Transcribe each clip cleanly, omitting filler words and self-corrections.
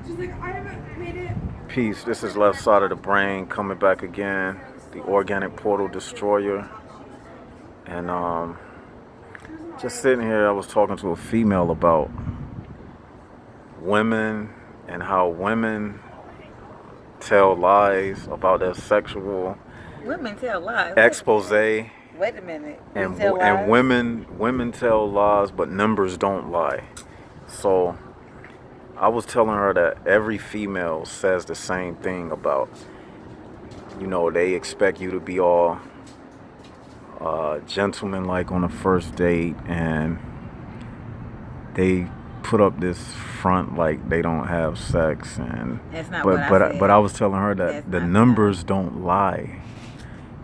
She's like, I haven't made it. Peace. This is Left Side of the Brain coming back again. The Organic Portal Destroyer. And just sitting here, I was talking to a female about women and how women tell lies about their sexual Women tell lies. expose. Wait a minute. And Tell lies? and women tell lies, but numbers don't lie. So I was telling her that every female says the same thing about, they expect you to be all gentleman-like on a first date, and they put up this front like they don't have sex, and That's not but what I but said. but I was telling her That's that the not numbers don't lie.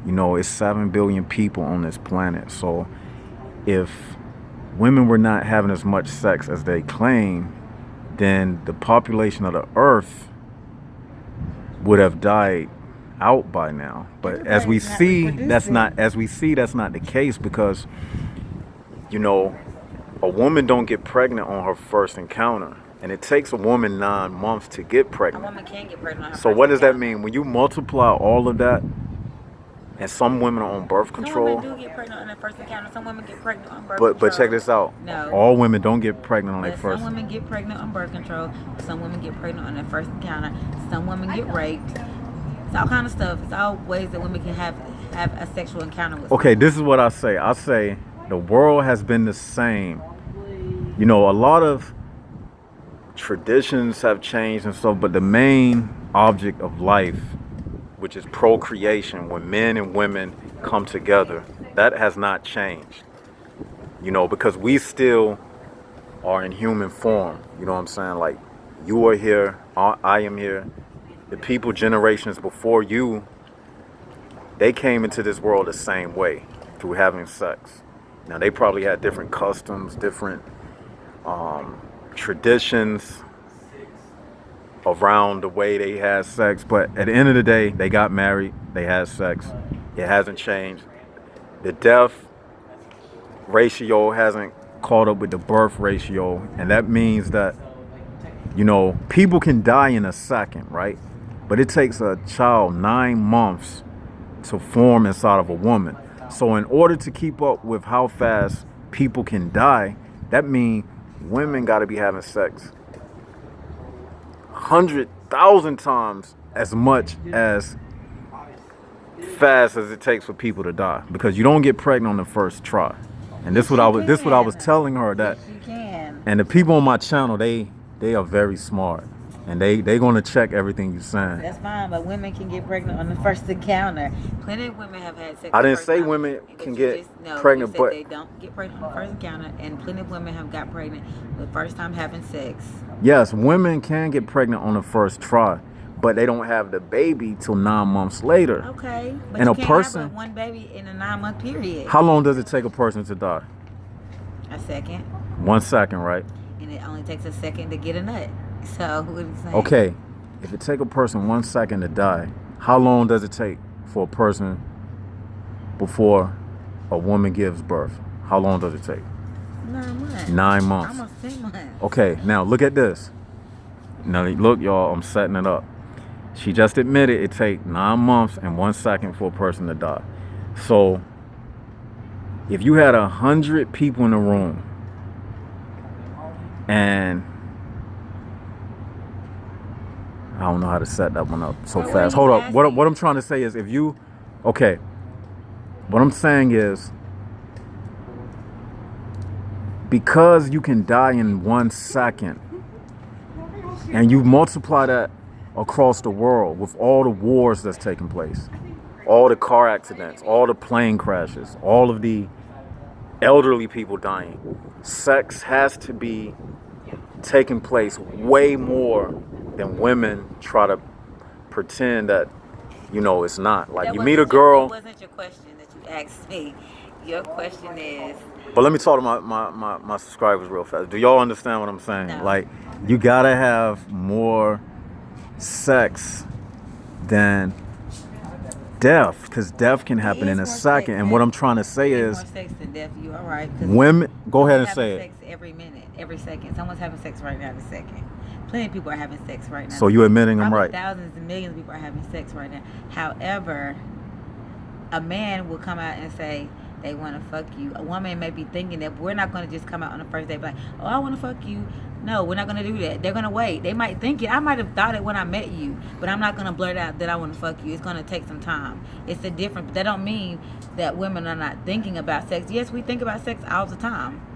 It's 7 billion people on this planet, so if women were not having as much sex as they claim, then the population of the earth would have died out by now. But as we Everybody's not see, reproducing. that's not the case, because a woman don't get pregnant on her first encounter, and it takes a woman 9 months to get A pregnant. woman can't get pregnant on her So first what does that encounter. mean? When you multiply all of that, and some women are on birth Some control, women do get pregnant on their first encounter. Some women get pregnant on birth but control. check this out. No. All women don't get pregnant on their But first. some women get pregnant on birth control. Some women get pregnant on their first encounter. Some women get raped. It's all kind of stuff. It's all ways that women can have a sexual encounter with. Okay, this is what I say. I say the world has been the same. A lot of traditions have changed and stuff, but the main object of life, which is procreation, when men and women come together, that has not changed. Because we still are in human form. You know what I'm saying? Like, you are here, I am here. The people generations before you, they came into this world the same way, through having sex. Now, they probably had different customs, different traditions around the way they had sex, but at the end of the day, they got married, they had sex. It hasn't changed. The death ratio hasn't caught up with the birth ratio, and that means that people can die in a second, right? But it takes a child 9 months to form inside of a woman. So in order to keep up with how fast people can die, that means women got to be having sex 100,000 times as much as fast as it takes for people to die, because you don't get pregnant on the first try. And this what I was telling her, that, Yes, you can. and the people on my channel, they are very smart, and they gonna check everything you're saying. That's fine, but women can get pregnant on the first encounter. Plenty of women have had sex. I the didn't first say time, women but can you get just- pregnant, you said but they don't get pregnant on the first encounter, and plenty of women have got pregnant the first time having sex. yes, women can get pregnant on the first try, but they don't have the baby till 9 months later. Okay, but And you a can't person- have one baby in a 9-month period. How long does it take a person to die? A second, 1 second, right? and it only takes a second to get a nut. So what are you saying? Okay, if it take a person 1 second to die, how long does it take for a person before a woman gives birth? How long does it take? 9 months. 9 months. Almost 10 months. Okay, now look at this. Now look, y'all, I'm setting it up. She just admitted it take 9 months and 1 second for a person to die. So if you had 100 people in the room, and I don't know how to set that one up so Well, fast. what are Hold you up. What asking? I'm trying to say is, what I'm saying is, because you can die in 1 second, and you multiply that across the world with all the wars that's taking place, all the car accidents, all the plane crashes, all of the elderly people dying, sex has to be taking place way more than women try to pretend that it's not. Like, That you meet a wasn't girl. That wasn't your question that you asked me. Your question is, But let me talk to my subscribers real fast. Do y'all understand what I'm saying? No. Like, you gotta have more sex than death, because death can happen in a second. And what I'm trying to say is, more sex than death. You all right? 'Cause women, go ahead and someone's say having it. sex every minute, every second. Someone's having sex right now this second. Plenty of people are having sex right now. So you admitting I'm Probably right? thousands and millions of people are having sex right now. However, a man will come out and say they want to fuck you. A woman may be thinking that, but we're not going to just come out on the first day and be like, oh, I want to fuck you. No, we're not going to do that. They're going to wait. They might think it. I might have thought it when I met you, but I'm not going to blurt out that I want to fuck you. It's going to take some time. It's a different, but that don't mean that women are not thinking about sex. Yes, we think about sex all the time.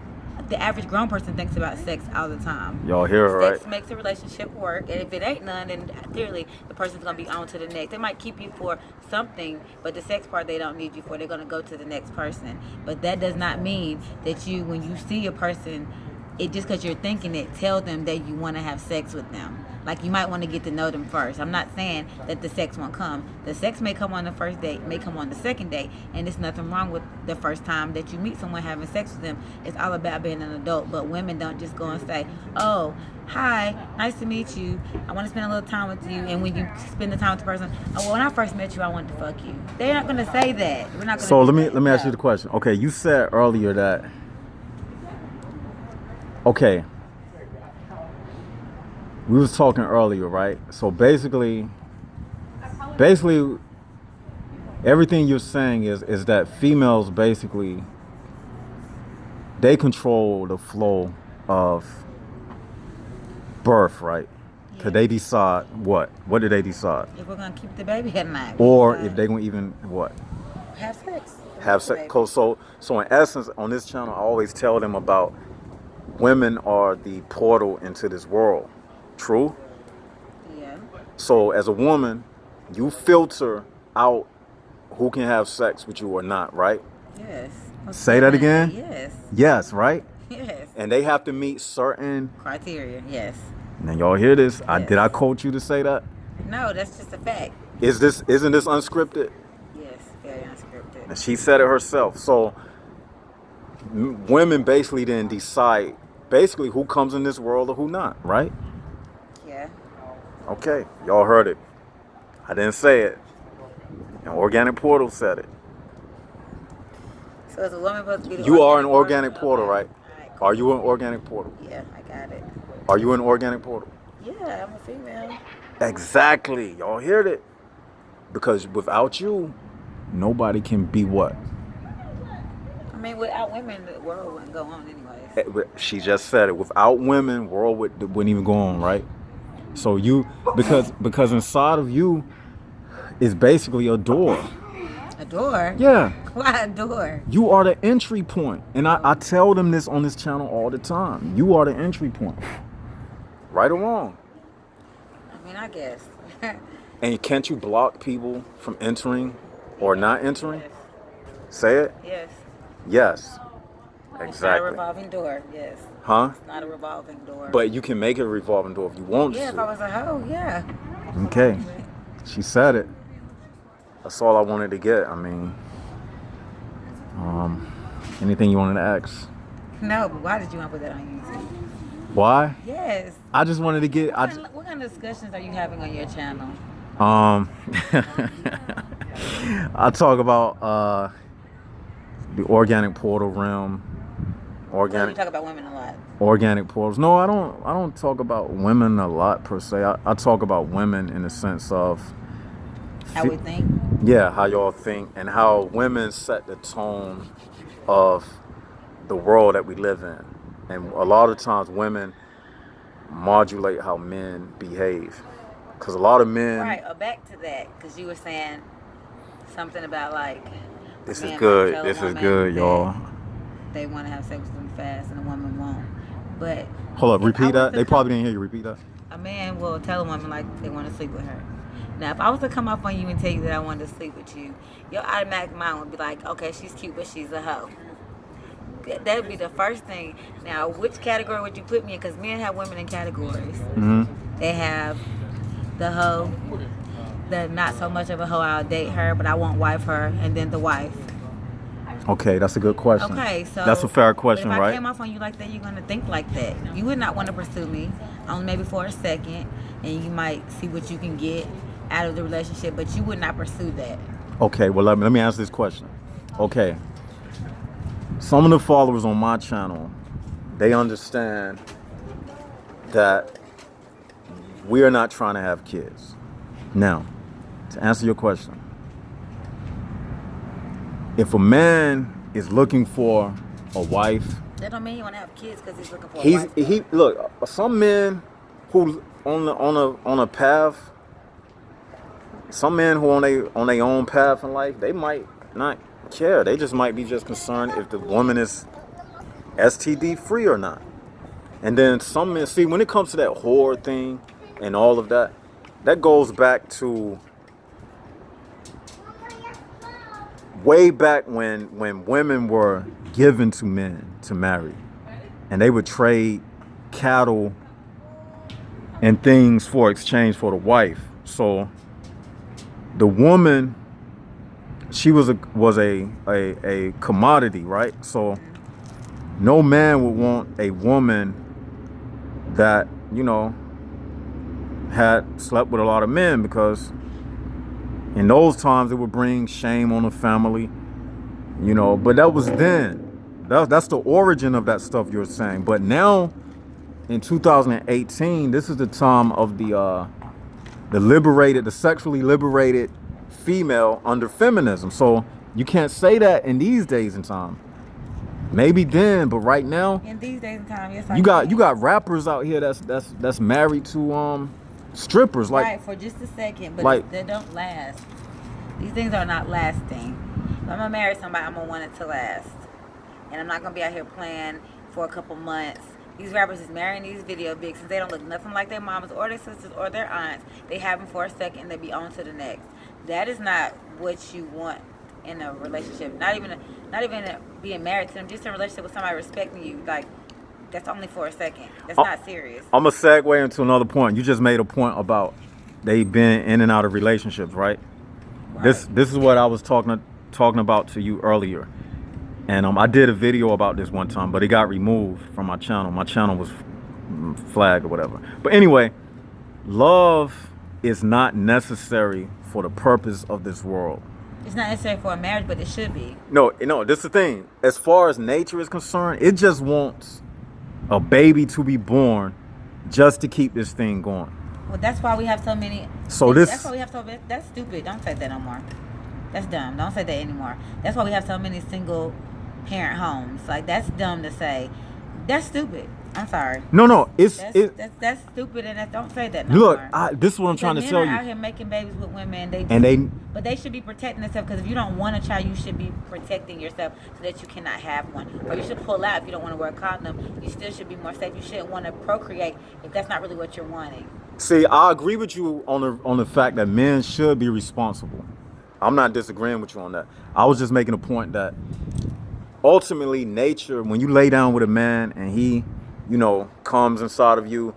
The average grown person thinks about sex all the time. Y'all hear her, Sex right? makes a relationship work, and if it ain't none, then clearly the person's gonna be on to the next. They might keep you for something, but the sex part they don't need you for. They're gonna go to the next person. But that does not mean that you, when you see a person, it just because you're thinking it, tell them that you want to have sex with them. Like you might want to get to know them first. I'm not saying that the sex won't come. The sex may come on the first date, may come on the second date, and there's nothing wrong with the first time that you meet someone having sex with them. It's all about being an adult. But women don't just go and say, "Oh, hi, nice to meet you. I want to spend a little time with you." And when you spend the time with the person, "Oh, well, when I first met you, I wanted to fuck you." They're not gonna say that. We're not gonna. So do let that. me ask No. you the question. Okay, you said earlier that. Okay. We was talking earlier, right? So basically, everything you're saying is that females basically they control the flow of birth, right? Because they decide what? What do they decide? If we're gonna keep the baby at night, Or if they gonna even what? have sex. Have sex. So in essence, on this channel, I always tell them about women are the portal into this world. True? Yeah. So as a woman, you filter out who can have sex with you or not, right? Yes. Say that again? Yes. Yes, right? Yes. And they have to meet certain. Criteria. Yes. Now y'all hear this? Yes. Did I coach you to say that? No, that's just a fact. Isn't this unscripted? Yes. Very unscripted. And she said it herself. So women basically then decide basically who comes in this world or who not, right? Yeah. Okay, y'all heard it. I didn't say it. An organic portal said it. So is a woman supposed to be the You are an organic organic portal, right? Alright, Are you an organic portal? yeah, I got it. Are you an organic portal? Yeah, I'm a female. Exactly. Y'all heard it. Because without you, nobody can be what? I mean, without women, the world wouldn't go on anyways. She just said it. Without women, world wouldn't even go on, right? So you, because inside of you is basically a door. A door? Yeah. Why a door? You are the entry point. And I tell them this on this channel all the time. You are the entry point. Right or wrong. I mean, I guess. And can't you block people from entering or not entering? Yes. Say it? Yes. Yes. It's not a Exactly. revolving door. Yes. Huh? It's not a revolving door. But you can make it a revolving door if you want yeah, if I to. was a hoe, yeah. Okay. She said it. That's all I wanted to get. I mean, anything you wanted to ask? No, but why did you want to put that on YouTube? Why? Yes. I just wanted to get. What kind of discussions are you having on your channel? I talk about the organic portal realm. You talk about women a lot. Organic portals. No, I don't talk about women a lot per se. I talk about women in the sense of How we think. yeah, how y'all think and how women set the tone of the world that we live in. And a lot of times women modulate how men behave. Because a lot of men... Right, or back to that, because you were saying something about like... This man is might good. tell a This is woman good, that y'all. They want to have sex with them fast and a woman won't. But... Hold up, if I repeat was that. to They come- probably didn't hear you. Repeat that. A man will tell a woman like they want to sleep with her. Now, if I was to come up on you and tell you that I wanted to sleep with you, your automatic mind would be like, okay, she's cute, but she's a hoe. That would be the first thing. Now, which category would you put me in? Because men have women in categories. Mm-hmm. They have the hoe, the not so much of a hoe, I'll date her, but I won't wife her, and then the wife. Okay, that's a good question. Okay, so that's a fair question, if I right? came off on you like that, you're gonna think like that. You would not want to pursue me, only maybe for a second, and you might see what you can get out of the relationship, but you would not pursue that. Okay, well let me answer this question. Okay, some of the followers on my channel, they understand that we are not trying to have kids. Now, to answer your question, if a man is looking for a wife, That don't mean you want to have kids because he's looking for a wife. he look. Some men who on a path, some men who on their own path in life, they might not care. They just might be just concerned if the woman is STD free or not. And then some men, see, when it comes to that whore thing and all of that, that goes back to way back when women were given to men to marry, and they would trade cattle and things for exchange for the wife. So the woman, she was a commodity, right? So no man would want a woman that, you know, had slept with a lot of men, because in those times it would bring shame on the family, you know. But that was then. That's the origin of that stuff you're saying. But now in 2018, this is the time of the sexually liberated female under feminism. So you can't say that in these days and time. Maybe then, but right now, In these days and time, yes, you got rappers out here that's married to strippers, like, right, for just a second, but like- they don't last. These things are not lasting. If I'm gonna marry somebody, I'm gonna want it to last, and I'm not gonna be out here playing for a couple months. These rappers is marrying these video vixens. They don't look nothing like their mamas or their sisters or their aunts. They have them for a second, and they be on to the next. That is not what you want in a relationship. Not even being married to them. Just in a relationship with somebody respecting you. Like, that's only for a second. That's not serious. I'm gonna segue into another point. You just made a point about they been in and out of relationships, right? This is what I was talking about to you earlier, and I did a video about this one time, but it got removed from my channel. My channel was flagged or whatever. But anyway, love is not necessary for the purpose of this world. It's not necessary for a marriage, but it should be. No, this is the thing. As far as nature is concerned, it just wants a baby to be born just to keep this thing going. Well, that's why we have so many. So That's why we have so. That's stupid. Don't say that no more. That's dumb. Don't say that anymore. That's why we have so many single parent homes. Like, that's dumb to say. That's stupid. I'm sorry. No, That's stupid, and don't say that no look, more. this is what I'm trying to tell Men are out you. here making babies with women. But they should be protecting themselves, because if you don't want a child, you should be protecting yourself so that you cannot have one. Or you should pull out if you don't want to wear a condom. You still should be more safe. You shouldn't want to procreate if that's not really what you're wanting. See, I agree with you on the fact that men should be responsible. I'm not disagreeing with you on that. I was just making a point that ultimately nature, when you lay down with a man and he, you know, comes inside of you,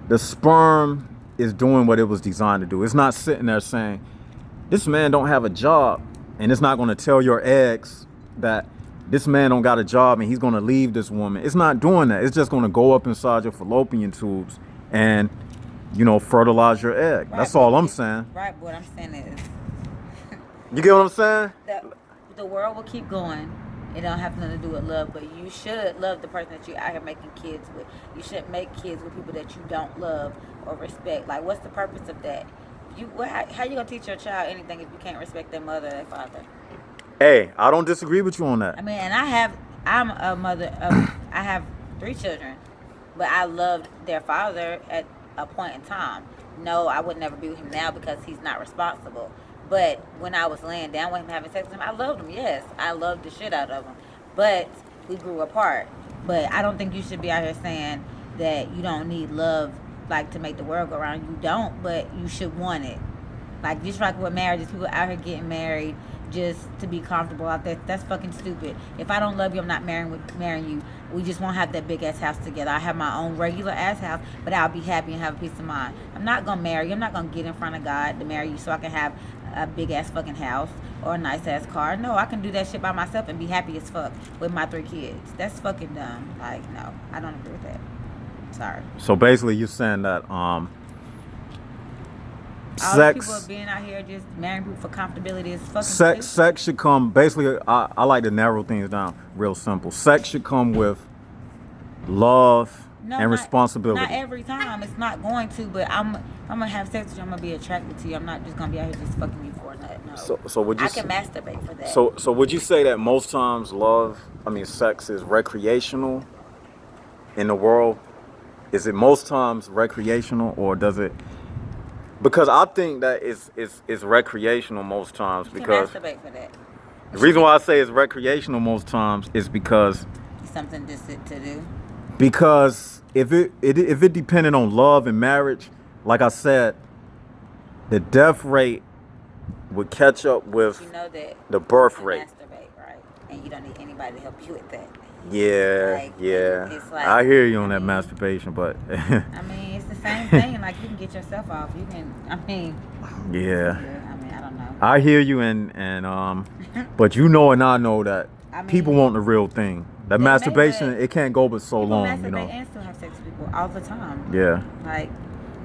the sperm is doing what it was designed to do. It's not sitting there saying, this man don't have a job, and it's not going to tell your eggs that this man don't got a job and he's going to leave this woman. It's not doing that. It's just going to go up inside your fallopian tubes and, you know, fertilize your egg. Right, that's all I'm saying. Right, what I'm saying is, You get what I'm saying? the world will keep going. It don't have nothing to do with love, but you should love the person that you're out here making kids with. You shouldn't make kids with people that you don't love or respect. Like, what's the purpose of that? How you gonna teach your child anything if you can't respect their mother or their father? Hey, I don't disagree with you on that. I mean, and I'm a mother I have 3 children, but I loved their father at a point in time. No, I would never be with him now because he's not responsible. But when I was laying down with him, having sex with him, I loved him. Yes, I loved the shit out of him. But we grew apart. But I don't think you should be out here saying that you don't need love, like, to make the world go around. You don't, but you should want it. Like, just like with marriages, people out here getting married just to be comfortable out there. That's fucking stupid. If I don't love you, I'm not marrying you. We just won't have that big ass house together. I have my own regular ass house, but I'll be happy and have a peace of mind. I'm not gonna marry you. I'm not gonna get in front of God to marry you so I can have a big ass fucking house or a nice ass car. No, I can do that shit by myself and be happy as fuck with my 3 kids. That's fucking dumb. Like, no, I don't agree with that. Sorry. So basically, you're saying that All sex, these people being out here just marrying people for comfortability is fucking stupid. sex should come. Basically, I like to narrow things down real simple. Sex should come with love No, and responsibility. Not every time. It's not going to, but if I'm gonna have sex with you, I'm gonna be attracted to you. I'm not just gonna be out here just fucking you for nothing. No. So would you? I can masturbate for that. So would you say that most times sex is recreational in the world? Is it most times recreational, or does it? Because I think that it's recreational most times, you because can masturbate for that. the reason why I say it's recreational most times is because It's something just to do. Because if it depended on love and marriage, like I said, the death rate would catch up with You know that the birth you rate. masturbate, right? And you don't need anybody to help you with that. Yeah, Like, yeah. it's like, I hear you on I that mean- masturbation, but I mean, it's the same thing. Like, you can get yourself off. You can. I mean, yeah. I mean, I don't know. I hear you, and but you know, and I know that I mean, people want the real thing. That they may, masturbation, but it can't go but so people long, masturbate you know. and still have sex with people all the time. Yeah. Like,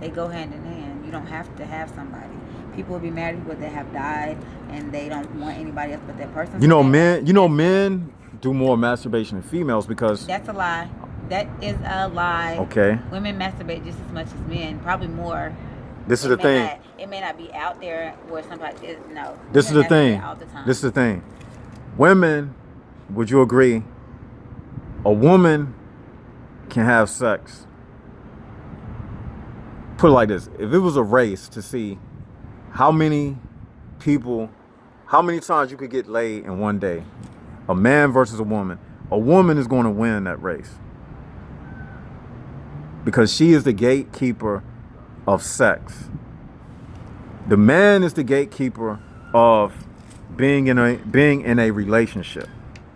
they go hand in hand. You don't have to have somebody. People will be married but they have died and they don't want anybody else but that person. You know, men do more masturbation than females because That's a lie. That is a lie. okay. Women masturbate just as much as men, probably more. This is the thing. It may not be out there where somebody is. No. This is women the thing. masturbate all the time. This is the thing. Women, would you agree? A woman can have sex. Put it like this: if it was a race to see how many times you could get laid in one day, a man versus a woman is going to win that race because she is the gatekeeper of sex. The man is the gatekeeper of being in a relationship,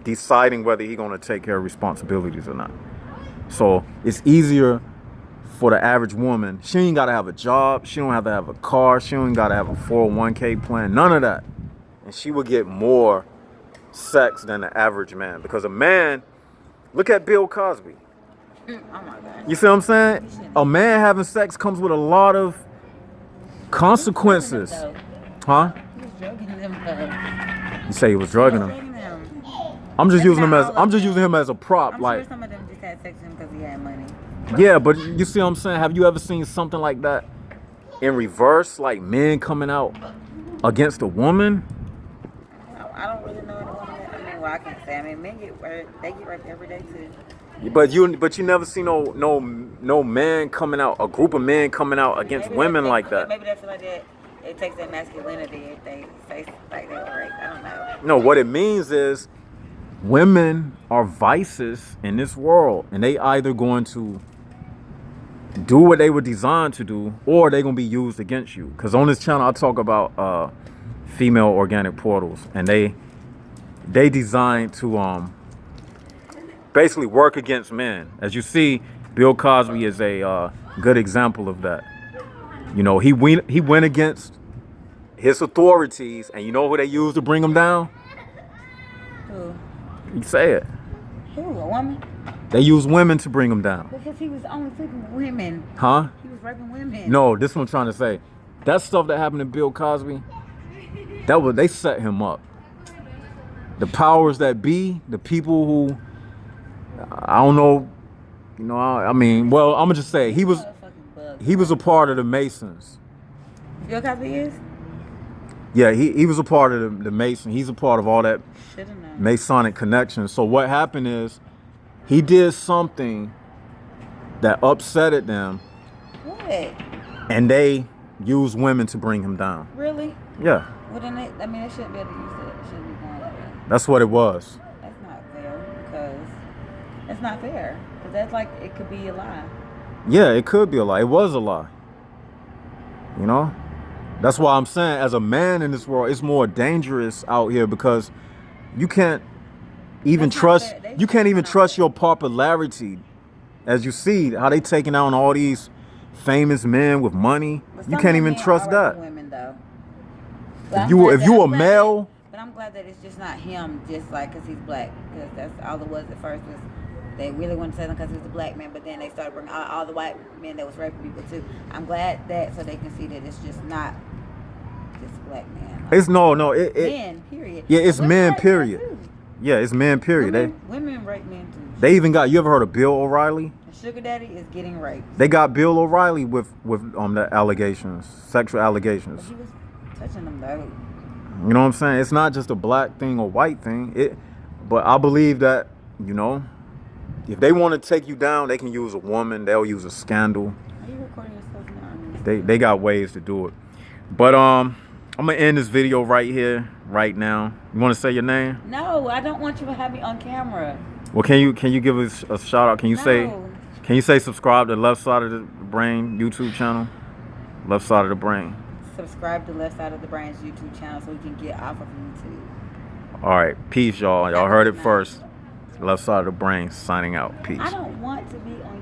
deciding whether he's going to take care of responsibilities or not. So it's easier for the average woman. She ain't got to have a job. She don't have to have a car. She don't got to have a 401k plan. None of that. And she will get more sex than the average man. Because a man, look at Bill Cosby. Oh my God. You see what I'm saying? A man having sex comes with a lot of consequences. Huh? He was drugging them though. You say he was drugging He was them. drugging them. I'm just That's using him not as all of I'm just them. using him as a prop. I'm Like, sure some of them just had sex with him because he had money. yeah, but you see what I'm saying? Have you ever seen something like that in reverse? Like men coming out against a woman? I don't really know anyone. I mean, well, I can't say. I mean, men get raped. They get raped every day too. But you never see no man coming out, a group of men coming out against Maybe women they- like that. Maybe they feel like that. It takes their masculinity if they say like they were raped. I don't know. No, what it means is women are vices in this world, and they either going to do what they were designed to do, or they're gonna be used against you. Because on this channel, I talk about female organic portals, and they designed to basically work against men. As you see, Bill Cosby is a good example of that. You know, he went against his authorities, and you know who they used to bring him down? Who? You say it. Who? A woman? They use women to bring him down. Because he was only sleeping with women. Huh? He was raping women. No, this is what I'm trying to say. That stuff that happened to Bill Cosby, they set him up. The powers that be, the people who, I don't know, you know, I mean, well, I'm gonna just say he was a part of the Masons. Bill Cosby is? Yeah, he was a part of the Mason. He's a part of all that Should've known. Masonic connection. So what happened is he did something that upsetted them, What? and they used women to bring him down. Really? Yeah, Well, then they shouldn't be able to use it. It shouldn't be going like that. that's what it was. That's not fair because that's not fair. Because that's like, it could be a lie. Yeah, it could be a lie. It was a lie. You know? That's why I'm saying, as a man in this world, it's more dangerous out here because you can't even That's not trust. fair. They You can't even not trust fair. your popularity. As you see how they taking out all these famous men with money, But you some can't even men trust are that. raping Women, though. But If I'm you glad if that- you I'm a glad male, But I'm glad that it's just not him, just like because he's black. Because that's all it was at first. Was they really wanted to say him because he was a black man, but then they started bringing all the white men that was raping people too. I'm glad that so they can see that it's just not just a black man. Like, it's no. It men, period. yeah, it's Women men, rape period. too. yeah, it's men. Period. Women rape men too. They even got. You ever heard of Bill O'Reilly? The sugar daddy is getting raped. They got Bill O'Reilly with the allegations, sexual But allegations. he was touching them though. You know what I'm saying? It's not just a black thing or white thing. But I believe that, you know, if they want to take you down, they can use a woman. They'll use a scandal. Are you recording yourself now? They got ways to do it. But I'm gonna end this video right here, right now. You want to say your name? No, I don't want you to have me on camera. Well, can you give us a shout out? Can you say subscribe to Left Side of the Brain YouTube channel? Left Side of the Brain. Subscribe to Left Side of the Brain's YouTube channel so we can get off of YouTube. All right, peace, y'all. Y'all heard it first. Left Side of the Brain signing out. Peace. I don't want to be on